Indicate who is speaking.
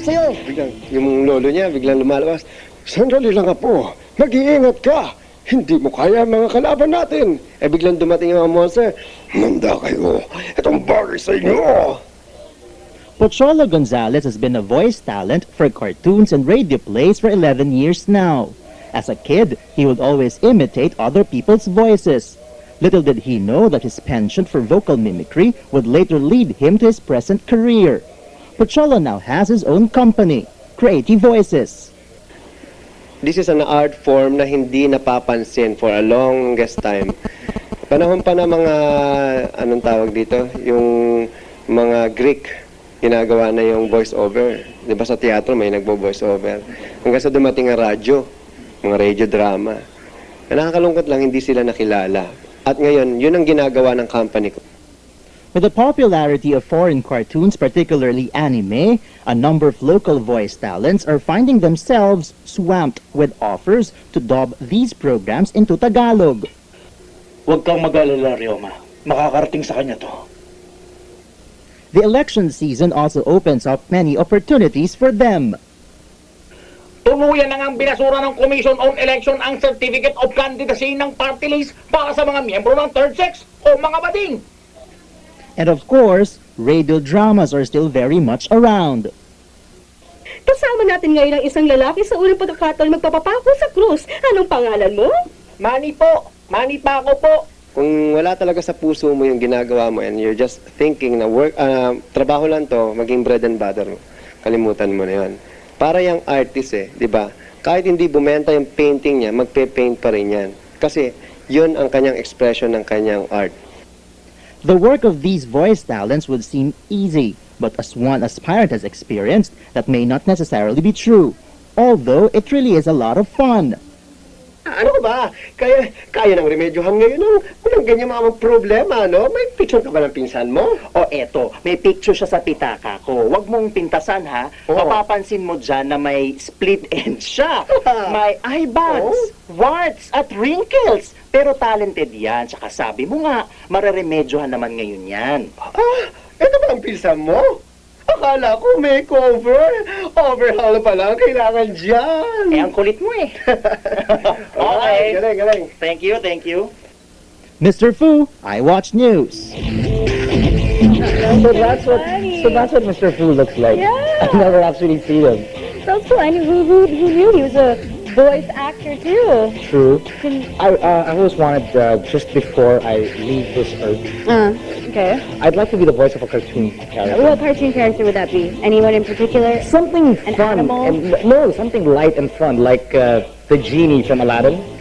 Speaker 1: sa'yo?
Speaker 2: Biglang, yung lolo niya, biglang lumalabas. Sandali lang apo, mag-iingat ka. Hindi mo kaya ang mga kalaban natin. Biglang dumating yung mga monster. Manda kayo, itong bagay sa inyo.
Speaker 3: Pocholo Gonzalez has been a voice talent for cartoons and radio plays for 11 years now. As a kid, he would always imitate other people's voices. Little did he know that his penchant for vocal mimicry would later lead him to his present career. Pocholo now has his own company, Creative Voices.
Speaker 2: This is an art form na hindi napapansin for a longest time. Panahon pa na mga, anong tawag dito, yung mga Greek, ginagawa na yung voice over. Di ba sa teatro may nagbo-voice over. Hanggang sa dumating ang radyo, mga radio drama. Nakakalungkot lang, hindi sila nakilala. At ngayon, yun ang ginagawa ng company ko.
Speaker 3: With the popularity of foreign cartoons, particularly anime, a number of local voice talents are finding themselves swamped with offers to dub these programs into Tagalog.
Speaker 1: Huwag kang mag-alala, Ryoma. Makakarating sa kanya to.
Speaker 3: The election season also opens up many opportunities for them.
Speaker 4: Tuluyan na ngang binasura ng Commission on Election ang Certificate of Candidacy ng party list para sa mga miyembro ng third sex o mga bading.
Speaker 3: And of course, radio dramas are still very much around.
Speaker 5: Kasama natin ngayon ang isang lalaki sa unang pagkakataon magpapapako sa krus. Anong pangalan mo?
Speaker 4: Manny po, Manny Paco po.
Speaker 2: Kung wala talaga sa puso mo yung ginagawa mo and you're just thinking na trabaho lang to, maging bread and butter mo, kalimutan mo na yun. Para yung artist di ba? Kahit hindi bumenta yung painting niya, magpe-paint pa rin yan. Kasi yun ang kanyang expression ng kanyang art.
Speaker 3: The work of these voice talents would seem easy, but as one aspirant has experienced, that may not necessarily be true, although it really is a lot of fun.
Speaker 2: Ano ba? Kaya ng remedyohan ngayon ng walang ganyan mga problema, no? May picture ka ba ng pinsan mo?
Speaker 1: O eto, may picture siya sa pitaka ko. Huwag mong pintasan ha.
Speaker 2: Oo.
Speaker 1: Mapapansin mo dyan na may split end siya. May eye bags, warts at wrinkles. Pero talented yan. Tsaka sabi mo nga, mararemedyohan naman ngayon yan.
Speaker 2: Ito ba ang pinsan mo? Akala ko makeover. Overhaul pa lang kailangan dyan.
Speaker 1: Ang kulit mo eh.
Speaker 2: Okay. Galing.
Speaker 1: Thank you, thank you.
Speaker 3: Mr. Fu, I Watch News.
Speaker 6: So that's what Mr. Fu looks like.
Speaker 5: Yeah.
Speaker 6: I've never actually seen him.
Speaker 5: That's cool. I mean, who knew he was a voice actor too?
Speaker 6: True. I always wanted, just before I leave this earth,
Speaker 5: Okay.
Speaker 6: I'd like to be the voice of a cartoon character.
Speaker 5: What cartoon character would that be? Anyone in particular?
Speaker 6: Something
Speaker 5: An
Speaker 6: fun.
Speaker 5: animal?
Speaker 6: No, something light and fun, like the genie from Aladdin.